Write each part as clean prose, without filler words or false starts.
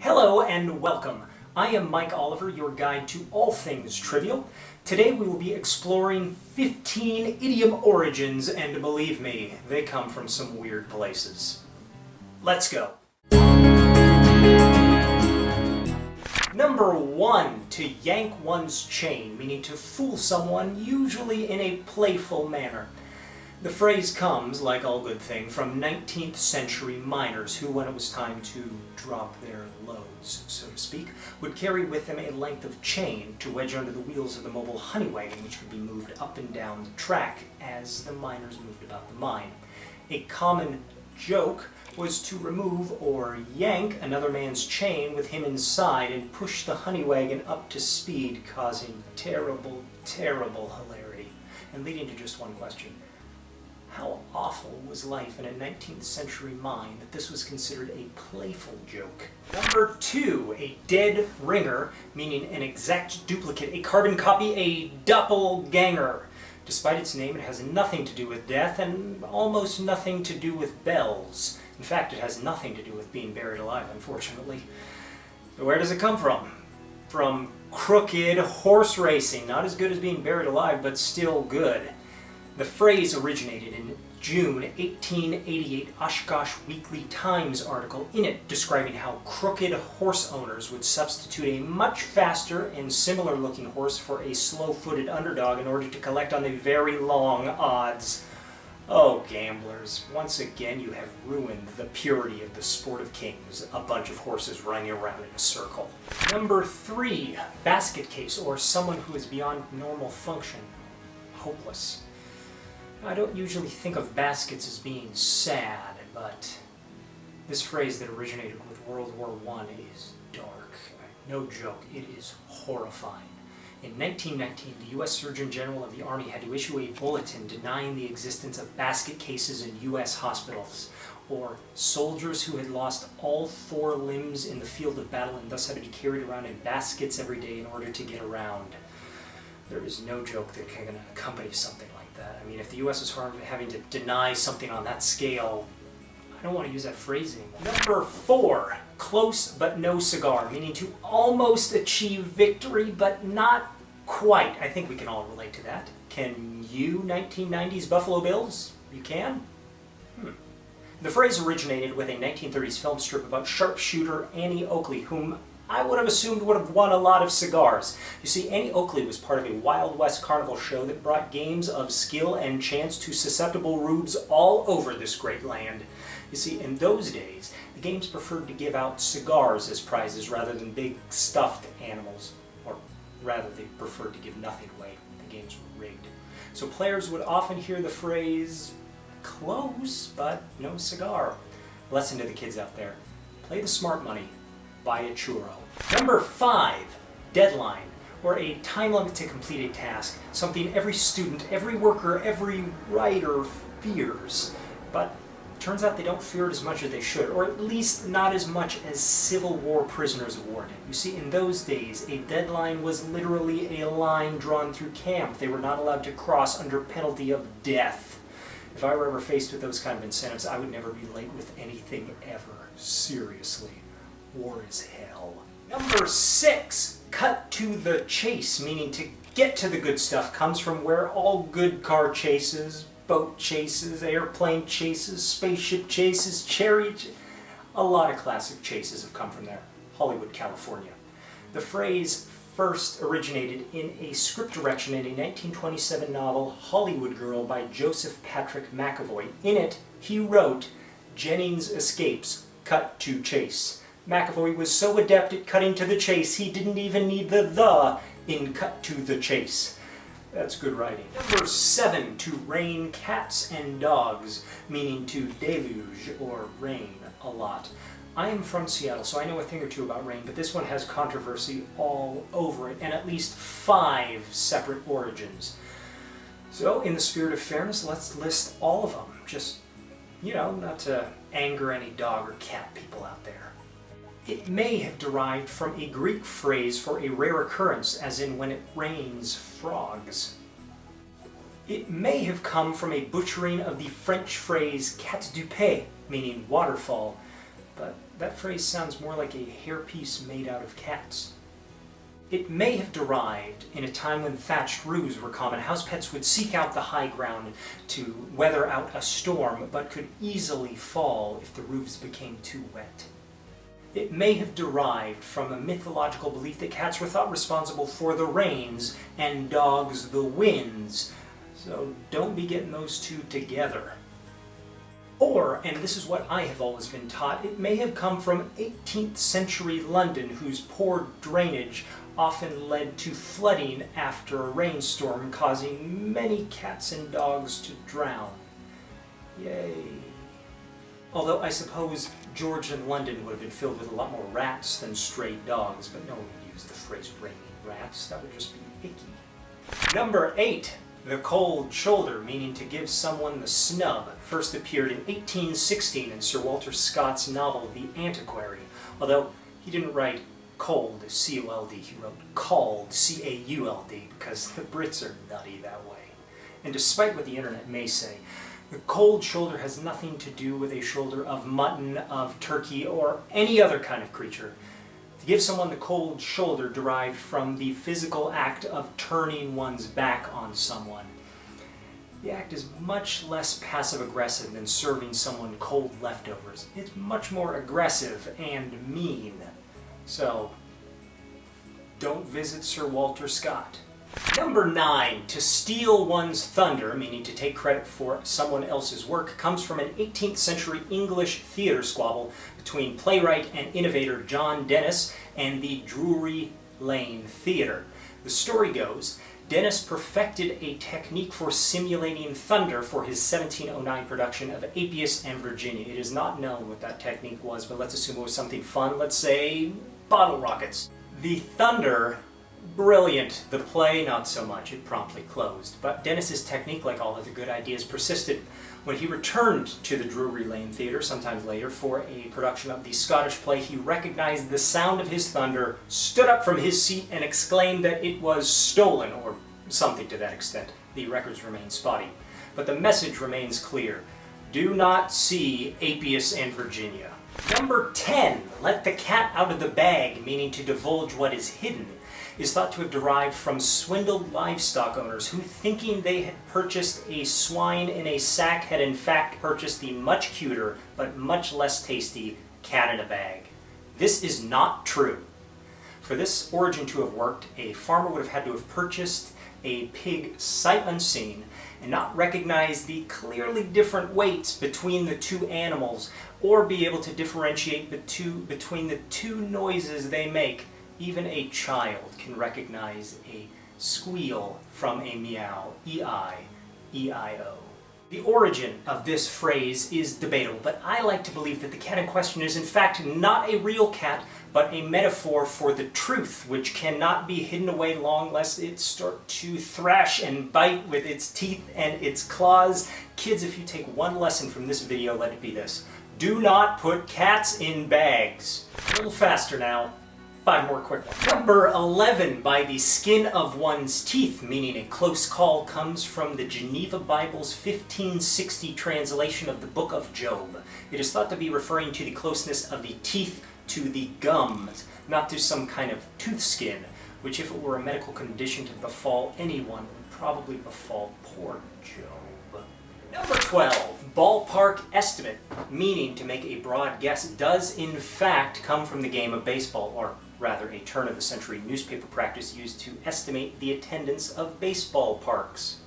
Hello and welcome. I am Mike Oliver, your guide to all things trivial. Today we will be exploring 15 idiom origins, and believe me, they come from some weird places. Let's go. Number 1, to yank one's chain, meaning to fool someone, usually in a playful manner. The phrase comes, like all good things, from 19th century miners who, when it was time to drop their loads, so to speak, would carry with them a length of chain to wedge under the wheels of the mobile honey wagon, which could be moved up and down the track as the miners moved about the mine. A common joke was to remove or yank another man's chain with him inside and push the honey wagon up to speed, causing terrible, terrible hilarity, and leading to just one question. How awful was life in a 19th century mine that this was considered a playful joke? Number 2, a dead ringer, meaning an exact duplicate, a carbon copy, a doppelganger. Despite its name, it has nothing to do with death and almost nothing to do with bells. In fact, it has nothing to do with being buried alive, unfortunately. So where does it come from? From crooked horse racing. Not as good as being buried alive, but still good. The phrase originated in June 1888 Oshkosh Weekly Times article, in it describing how crooked horse owners would substitute a much faster and similar looking horse for a slow-footed underdog in order to collect on the very long odds. Oh, gamblers, once again you have ruined the purity of the sport of kings, a bunch of horses running around in a circle. Number 3, basket case, or someone who is beyond normal function. Hopeless. I don't usually think of baskets as being sad, but this phrase that originated with World War I is dark. No joke, it is horrifying. In 1919, the U.S. Surgeon General of the Army had to issue a bulletin denying the existence of basket cases in U.S. hospitals, or soldiers who had lost all 4 limbs in the field of battle and thus had to be carried around in baskets every day in order to get around. There is no joke that can accompany something like that. I mean, if the U.S. is having to deny something on that scale, I don't want to use that phrase anymore. Number 4, close but no cigar, meaning to almost achieve victory but not quite. I think we can all relate to that. Can you, 1990s Buffalo Bills? You can? The phrase originated with a 1930s film strip about sharpshooter Annie Oakley, whom I would have assumed would have won a lot of cigars. You see, Annie Oakley was part of a Wild West carnival show that brought games of skill and chance to susceptible rubes all over this great land. You see, in those days, the games preferred to give out cigars as prizes rather than big stuffed animals. Or rather, they preferred to give nothing away. The games were rigged. So players would often hear the phrase, close, but no cigar. Lesson to the kids out there. Play the smart money. Buy a churro. Number 5, deadline, or a time limit to complete a task, something every student, every worker, every writer fears. But it turns out they don't fear it as much as they should, or at least not as much as Civil War prisoners of war did. You see, in those days, a deadline was literally a line drawn through camp. They were not allowed to cross under penalty of death. If I were ever faced with those kind of incentives, I would never be late with anything ever. Seriously. War is hell. Number 6, cut to the chase, meaning to get to the good stuff, comes from where all good car chases, boat chases, airplane chases, spaceship chases, chariot, a lot of classic chases have come from there. Hollywood, California. The phrase first originated in a script direction in a 1927 novel, Hollywood Girl, by Joseph Patrick McAvoy. In it, he wrote, Jennings escapes, cut to chase. McAvoy was so adept at cutting to the chase, he didn't even need the in cut to the chase. That's good writing. Number 7, to rain cats and dogs, meaning to deluge or rain a lot. I am from Seattle, so I know a thing or two about rain, but this one has controversy all over it, and at least 5 separate origins. So, in the spirit of fairness, let's list all of them. Just, not to anger any dog or cat people out there. It may have derived from a Greek phrase for a rare occurrence, as in when it rains frogs. It may have come from a butchering of the French phrase quatre du pays, meaning waterfall, but that phrase sounds more like a hairpiece made out of cats. It may have derived in a time when thatched roofs were common. House pets would seek out the high ground to weather out a storm, but could easily fall if the roofs became too wet. It may have derived from a mythological belief that cats were thought responsible for the rains and dogs the winds, so don't be getting those two together. Or, and this is what I have always been taught, it may have come from 18th century London, whose poor drainage often led to flooding after a rainstorm, causing many cats and dogs to drown. Yay. Although I suppose Georgian London would have been filled with a lot more rats than stray dogs, but no one would use the phrase raining rats. That would just be icky. Number 8. The cold shoulder, meaning to give someone the snub, first appeared in 1816 in Sir Walter Scott's novel The Antiquary, although he didn't write cold, C-O-L-D, he wrote called, C-A-U-L-D, because the Brits are nutty that way. And despite what the internet may say, the cold shoulder has nothing to do with a shoulder of mutton, of turkey, or any other kind of creature. To give someone the cold shoulder derived from the physical act of turning one's back on someone. The act is much less passive-aggressive than serving someone cold leftovers. It's much more aggressive and mean. So, don't visit Sir Walter Scott. Number 9. To steal one's thunder, meaning to take credit for someone else's work, comes from an 18th century English theater squabble between playwright and innovator John Dennis and the Drury Lane Theatre. The story goes, Dennis perfected a technique for simulating thunder for his 1709 production of Appius and Virginia. It is not known what that technique was, but let's assume it was something fun. Let's say bottle rockets. The thunder, brilliant. The play, not so much. It promptly closed. But Dennis's technique, like all other good ideas, persisted. When he returned to the Drury Lane Theatre sometime later for a production of the Scottish play, he recognized the sound of his thunder, stood up from his seat, and exclaimed that it was stolen, or something to that extent. The records remain spotty. But the message remains clear. Do not see Appius and Virginia. Number 10. Let the cat out of the bag, meaning to divulge what is hidden, is thought to have derived from swindled livestock owners who, thinking they had purchased a swine in a sack, had in fact purchased the much cuter but much less tasty cat in a bag. This is not true. For this origin to have worked, a farmer would have had to have purchased a pig sight unseen and not recognize the clearly different weights between the two animals, or be able to differentiate between the two noises they make. Even a child can recognize a squeal from a meow, E-I, E-I-O. The origin of this phrase is debatable, but I like to believe that the cat in question is in fact not a real cat, but a metaphor for the truth, which cannot be hidden away long lest it start to thrash and bite with its teeth and its claws. Kids, if you take one lesson from this video, let it be this. Do not put cats in bags. A little faster now. 5 more quick ones. Number 11, by the skin of one's teeth, meaning a close call, comes from the Geneva Bible's 1560 translation of the Book of Job. It is thought to be referring to the closeness of the teeth to the gums, not to some kind of tooth skin, which if it were a medical condition to befall anyone, would probably befall poor Job. Number 12, ballpark estimate, meaning to make a broad guess, does in fact come from the game of baseball, or rather a turn-of-the-century newspaper practice used to estimate the attendance of baseball parks.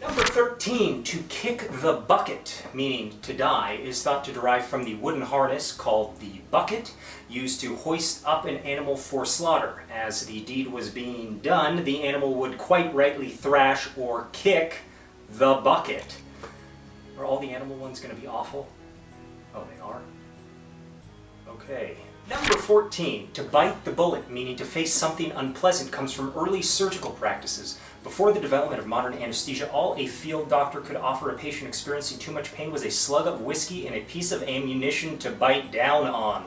Number 13, to kick the bucket, meaning to die, is thought to derive from the wooden harness called the bucket, used to hoist up an animal for slaughter. As the deed was being done, the animal would quite rightly thrash or kick the bucket. Are all the animal ones going to be awful? Oh, they are? Okay. Number 14, to bite the bullet, meaning to face something unpleasant, comes from early surgical practices. Before the development of modern anesthesia, all a field doctor could offer a patient experiencing too much pain was a slug of whiskey and a piece of ammunition to bite down on.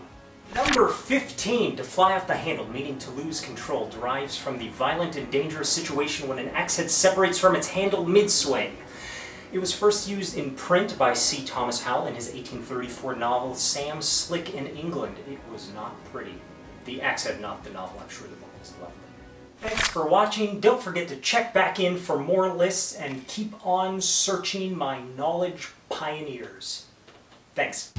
Number 15, to fly off the handle, meaning to lose control, derives from the violent and dangerous situation when an axe head separates from its handle mid-swing. It was first used in print by C. Thomas Howell in his 1834 novel Sam Slick in England. It was not pretty. The accent, not the novel. I'm sure the book was lovely. Thanks for watching. Don't forget to check back in for more lists and keep on searching, my knowledge pioneers. Thanks.